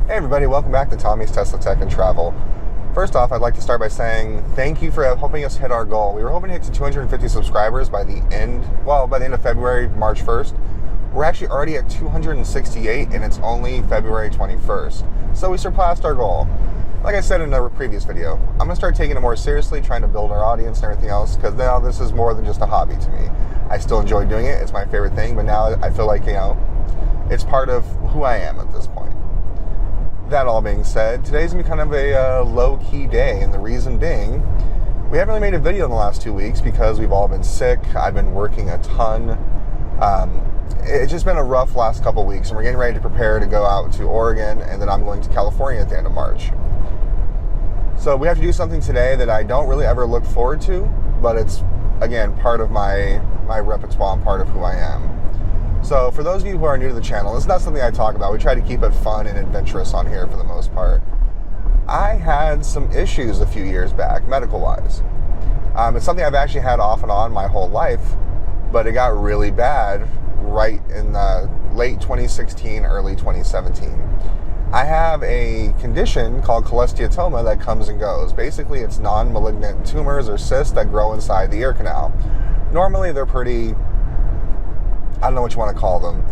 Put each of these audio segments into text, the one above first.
Hey everybody, welcome back to Tommy's Tesla Tech and Travel. First off, I'd like to start by saying thank you for helping us hit our goal. We were hoping to hit to 250 subscribers by the end of February, March 1st. We're actually already at 268 and it's only February 21st. So we surpassed our goal. Like I said in a previous video, I'm going to start taking it more seriously, trying to build our audience and everything else, because now this is more than just a hobby to me. I still enjoy doing it, it's my favorite thing, but now I feel like, it's part of who I am at this point. That all being said, today's going to be kind of a low-key day, and the reason being, we haven't really made a video in the last 2 weeks because we've all been sick. I've been working a ton. It's just been a rough last couple weeks, and we're getting ready to prepare to go out to Oregon, and then I'm going to California at the end of March. So we have to do something today that I don't really ever look forward to, but it's, again, part of my repertoire and part of who I am. So for those of you who are new to the channel, it's not something I talk about. We try to keep it fun and adventurous on here for the most part. I had some issues a few years back, medical-wise. It's something I've actually had off and on my whole life, but it got really bad right in late 2016, early 2017. I have a condition called cholesteatoma that comes and goes. Basically, it's non-malignant tumors or cysts that grow inside the ear canal. Normally, they're pretty... I don't know what you want to call them.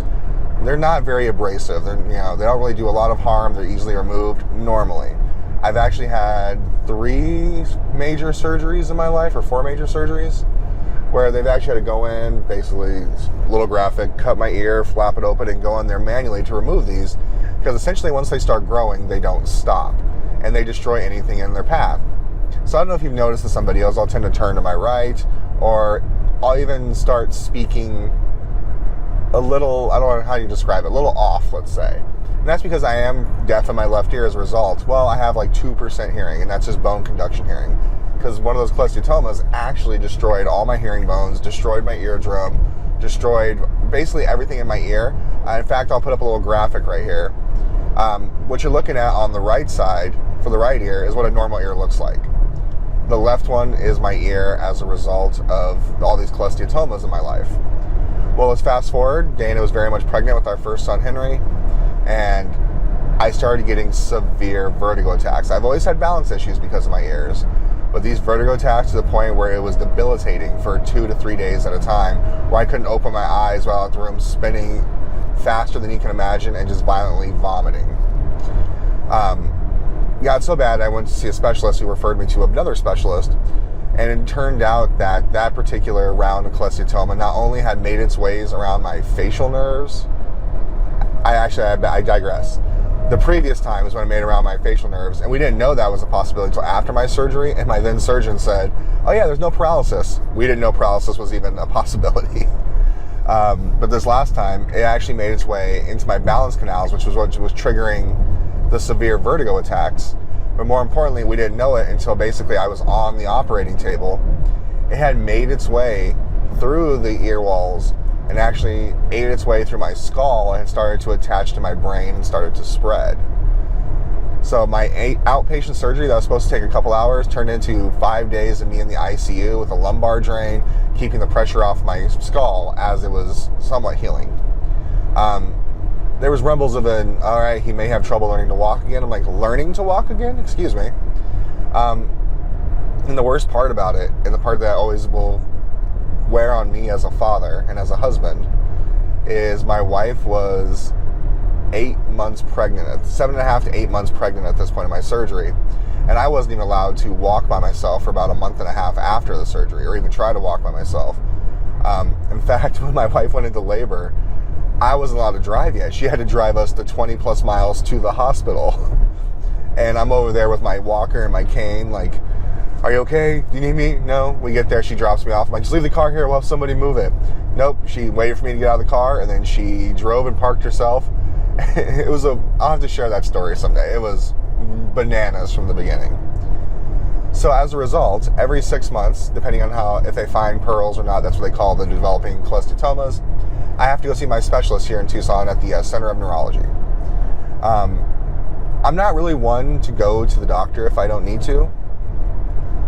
They're not very abrasive. They don't really do a lot of harm. They're easily removed normally. I've actually had 3 major surgeries in my life, or 4 major surgeries, where they've actually had to go in, basically, a little graphic, cut my ear, flap it open, and go in there manually to remove these, because essentially once they start growing, they don't stop, and they destroy anything in their path. So I don't know if you've noticed this on videos, I'll tend to turn to my right, or I'll even start speaking a little, I don't know how you describe it, a little off, let's say. And that's because I am deaf in my left ear as a result. Well, I have like 2% hearing, and that's just bone conduction hearing. Because one of those cholesteatomas actually destroyed all my hearing bones, destroyed my eardrum, destroyed basically everything in my ear. In fact, I'll put up a little graphic right here. What you're looking at on the right side, for the right ear, is what a normal ear looks like. The left one is my ear as a result of all these cholesteatomas in my life. Well, let's fast forward. Dana was very much pregnant with our first son, Henry, and I started getting severe vertigo attacks. I've always had balance issues because of my ears, but these vertigo attacks to the point where it was debilitating for 2 to 3 days at a time, where I couldn't open my eyes while out the room, spinning faster than you can imagine and just violently vomiting. Got so bad I went to see a specialist who referred me to another specialist. And it turned out that that particular round of cholesteatoma not only had made its ways around my facial nerves, I digress. The previous time was when it made around my facial nerves, and we didn't know that was a possibility until after my surgery, and my then surgeon said, oh yeah, there's no paralysis. We didn't know paralysis was even a possibility. But this last time, it actually made its way into my balance canals, which was what was triggering the severe vertigo attacks. But more importantly, we didn't know it until basically I was on the operating table. It had made its way through the ear walls and actually ate its way through my skull and started to attach to my brain and started to spread. So my outpatient surgery that was supposed to take a couple hours turned into 5 days of me in the ICU with a lumbar drain, keeping the pressure off my skull as it was somewhat healing. There was rumbles of all right, he may have trouble learning to walk again. I'm like, learning to walk again? Excuse me. And the worst part about it, and the part that I always will wear on me as a father and as a husband, is my wife was 8 months pregnant, 7.5 to 8 months pregnant at this point of my surgery. And I wasn't even allowed to walk by myself for about a month and a half after the surgery, or even try to walk by myself. In fact, when my wife went into labor, I wasn't allowed to drive yet. She had to drive us the 20 plus miles to the hospital. And I'm over there with my walker and my cane, like, are you okay? Do you need me? No. We get there, she drops me off. I'm like, just leave the car here, we'll have somebody move it. Nope, she waited for me to get out of the car, and then she drove and parked herself. I'll have to share that story someday. It was bananas from the beginning. So as a result, every 6 months, depending on if they find pearls or not, that's what they call the developing cholesteatomas, I have to go see my specialist here in Tucson at the Center of Neurology. I'm not really one to go to the doctor if I don't need to.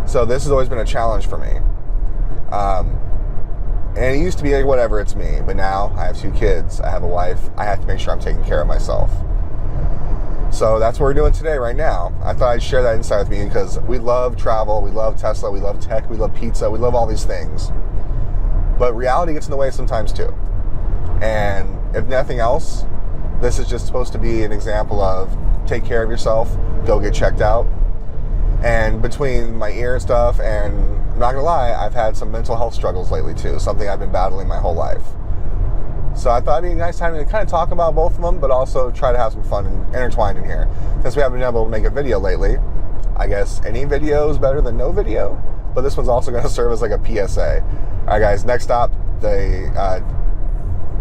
So this has always been a challenge for me. And it used to be like, whatever, it's me. But now I have 2 kids. I have a wife. I have to make sure I'm taking care of myself. So that's what we're doing today, right now. I thought I'd share that insight with you because we love travel, we love Tesla, we love tech, we love pizza, we love all these things. But reality gets in the way sometimes too. And if nothing else, this is just supposed to be an example of take care of yourself, go get checked out. And between my ear and stuff, and I'm not gonna lie, I've had some mental health struggles lately too, something I've been battling my whole life. So I thought it'd be a nice time to kind of talk about both of them, but also try to have some fun and intertwined in here. Since we haven't been able to make a video lately, I guess any video is better than no video, but this one's also gonna serve as like a PSA. All right guys, next stop, the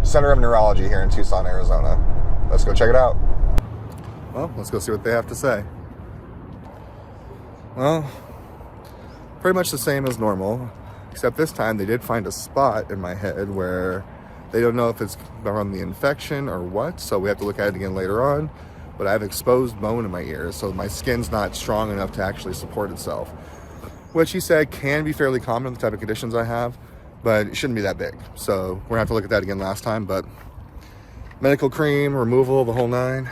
Center of Neurology here in Tucson, Arizona. Let's go check it out. Well, let's go see what they have to say. Well, pretty much the same as normal, except this time they did find a spot in my head where they don't know if it's from the infection or what, so we have to look at it again later on. But I have exposed bone in my ear, so my skin's not strong enough to actually support itself. Which he said can be fairly common in the type of conditions I have, but it shouldn't be that big. So we're gonna have to look at that again last time, but medical cream, removal, the whole nine.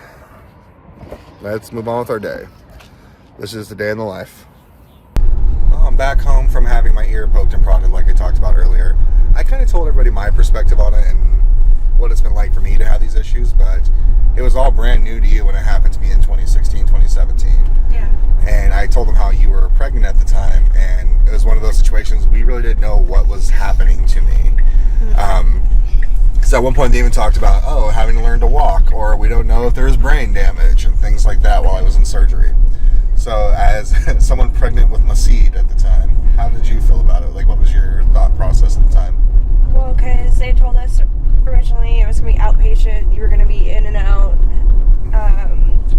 Let's move on with our day. This is the day in the life. Well, I'm back home from having my ear poked and prodded like I talked about earlier. I kind of told everybody my perspective on it and what it's been like for me to have these issues, but it was all brand new to you when it happened to me in 2016, 2017. Yeah. And I told them how you were pregnant at the time, and it was one of those situations we really didn't know what was happening to me. Because at one point they even talked about, having to learn to walk, or we don't know if there's brain damage and things like that while I was in surgery. So as someone pregnant with my seed at the time, how did you feel about it? Like, what was your thought process at the time? Well, because they told us originally it was going to be outpatient. You were going to be in and out.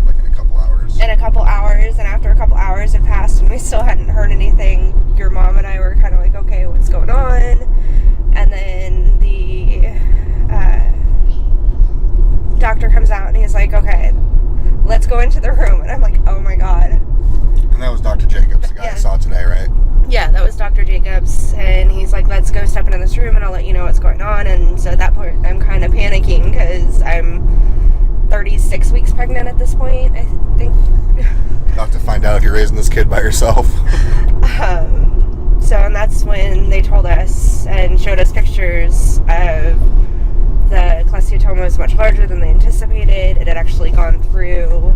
Like in a couple hours? In a couple hours. And after a couple hours had passed and we still hadn't heard anything, your mom and I were kind of like, okay, what's going on? And then the doctor comes out and he's like, okay, let's go into the room. And I'm like, oh my God. And that was Dr. Jacobs, the guy I saw today, right? Yeah, that was Dr. Jacobs, and he's like, let's go step into this room and I'll let you know what's going on. And so at that point, I'm kind of panicking because I'm 36 weeks pregnant at this point, I think. You'll have to find out if you're raising this kid by yourself. And that's when they told us and showed us pictures of the cholesteatoma was much larger than they anticipated. It had actually gone through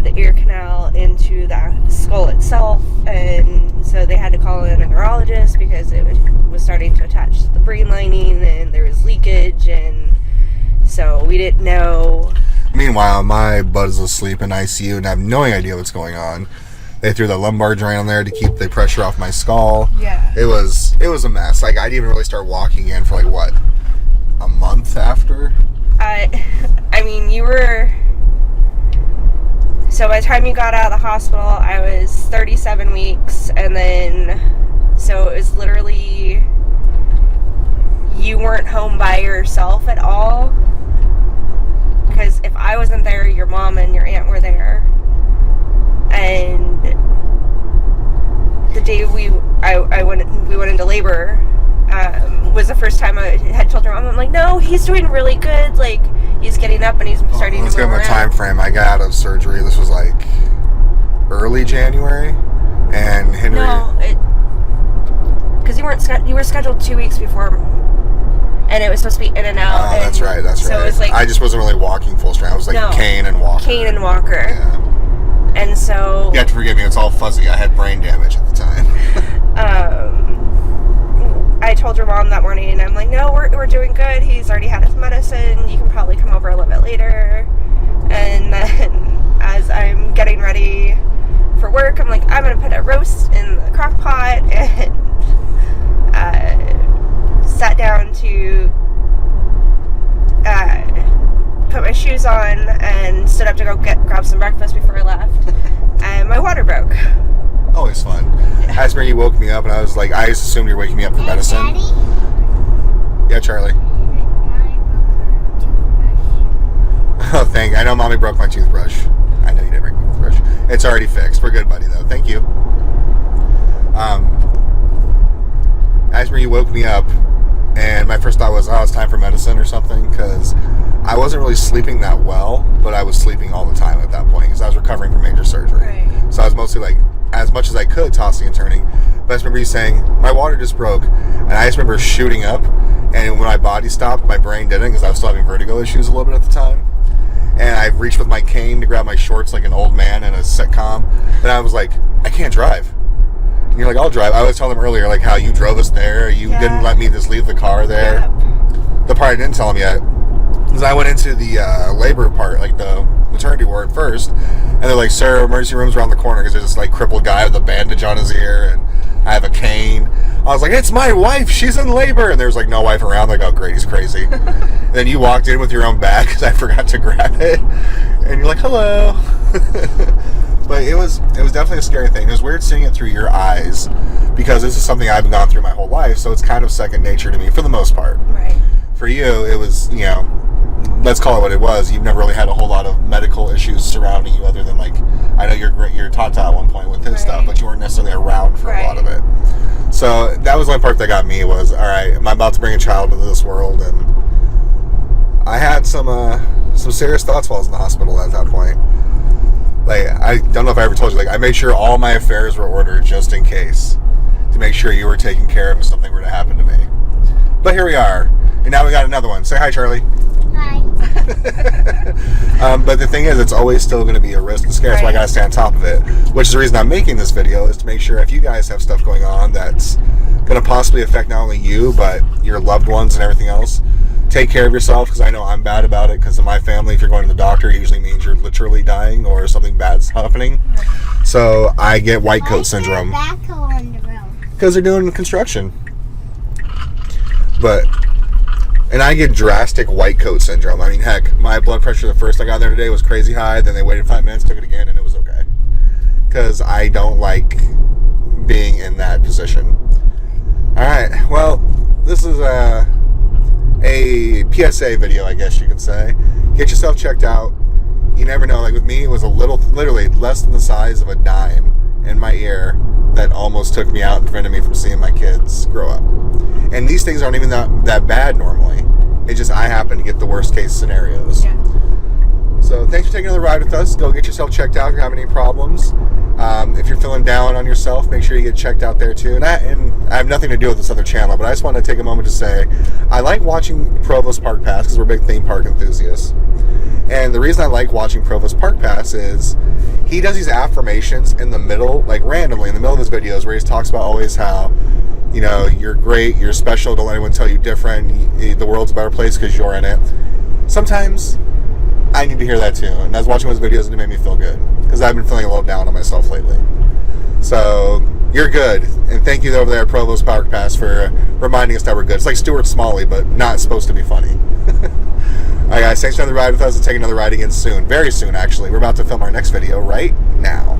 the ear canal into the skull itself, and so they had to call in a neurologist because it was starting to attach to the brain lining and there was leakage, and so we didn't know. Meanwhile, my bud is asleep in ICU and I have no idea what's going on. They threw the lumbar drain on there to keep the pressure off my skull. Yeah. It was a mess. Like, I didn't even really start walking again for like, what, a month after? I mean, you were... So by the time you got out of the hospital, I was 37 weeks, and then, so it was literally, you weren't home by yourself at all, because if I wasn't there, your mom and your aunt were there, and the day we went into labor, was the first time I had told her mom, I'm like, no, he's doing really good, like, he's getting up and he's starting to move around. Let's give him a time frame. I got out of surgery, this was like early January, and Henry... No, because you were scheduled 2 weeks before, and it was supposed to be in and out. Oh, that's right. So it was like... I just wasn't really walking full strength. I was like cane and walker. Cane and walker. Yeah. And so... You have to forgive me, it's all fuzzy. I had brain damage at the time. I told your mom that morning, and I'm like, no, we're doing good. He's already had his medicine. You can probably come over a little bit later. And then as I'm getting ready for work, I'm like, I'm going to put a roast in the crock pot, and sat down to put my shoes on and stood up to go grab some breakfast before I left. And my water broke. Always fun. I remember you woke me up, and I was like, I just assumed you were waking me up for medicine. Daddy? Yeah, Charlie. Oh, I know Mommy broke my toothbrush. I know you didn't break my toothbrush. It's already fixed. We're good, buddy, though. Thank you. I remember you woke me up, and my first thought was, it's time for medicine or something, because I wasn't really sleeping that well, but I was sleeping all the time at that recovering from major surgery. Right. So I was mostly like, as much as I could, tossing and turning. But I just remember you saying, my water just broke. And I just remember shooting up. And when my body stopped, my brain didn't, because I was still having vertigo issues a little bit at the time. And I reached with my cane to grab my shorts like an old man in a sitcom. And I was like, I can't drive. And you're like, I'll drive. I was telling them earlier, like, how you drove us there. You didn't let me just leave the car there. Yep. The part I didn't tell them yet is I went into the labor part, like the maternity ward first. And they're like, sir, emergency room's around the corner, because there's this like crippled guy with a bandage on his ear. And I have a cane. I was like, it's my wife. She's in labor. And there's like no wife around. Like, oh, great, he's crazy. And then you walked in with your own bag because I forgot to grab it. And you're like, hello. But it was definitely a scary thing. It was weird seeing it through your eyes, because this is something I've gone through my whole life. So it's kind of second nature to me for the most part. Right. For you, it was, you know, let's call it what it was. You've never really had a whole lot of medical issues surrounding you, other than like, I know you're Tata at one point with his stuff, but you weren't necessarily around for a lot of it. So that was the only part that got me was, all right, am I about to bring a child into this world? And I had some serious thoughts while I was in the hospital at that point. Like, I don't know if I ever told you, like, I made sure all my affairs were ordered just in case, to make sure you were taken care of if something were to happen to me. But here we are, and now we got another one. Say hi, Charlie. Hi. But the thing is, it's always still going to be a risk and scare. That's why I got to stay on top of it. Which is the reason I'm making this video, is to make sure if you guys have stuff going on that's going to possibly affect not only you, but your loved ones and everything else, take care of yourself, because I know I'm bad about it. Because in my family, if you're going to the doctor, it usually means you're literally dying or something bad's happening. So I get white coat syndrome. Because they're doing construction. And I get drastic white coat syndrome. I mean, heck, my blood pressure the first I got there today was crazy high. Then they waited 5 minutes, took it again, and it was okay. Because I don't like being in that position. Alright, well, this is a PSA video, I guess you can say. Get yourself checked out. You never know. Like with me, it was literally less than the size of a dime in my ear that almost took me out and prevented me from seeing my kids grow up. And these things aren't even that bad normally. It's just I happen to get the worst case scenarios. Yeah. So thanks for taking another ride with us. Go get yourself checked out if you're having any problems. If you're feeling down on yourself, make sure you get checked out there too. And I have nothing to do with this other channel, but I just want to take a moment to say I like watching Provost Park Pass, because we're big theme park enthusiasts. And the reason I like watching Provost Park Pass is he does these affirmations in the middle, like randomly in the middle of his videos, where he talks about always how, you know, you're great, you're special, don't let anyone tell you different, the world's a better place because you're in it. Sometimes I need to hear that too. And I was watching his videos and it made me feel good, because I've been feeling a little down on myself lately. So you're good. And thank you over there at Provost Park Pass for reminding us that we're good. It's like Stuart Smalley, but not supposed to be funny. Alright guys, thanks for another ride with us, and take another ride again soon. Very soon, actually. We're about to film our next video right now.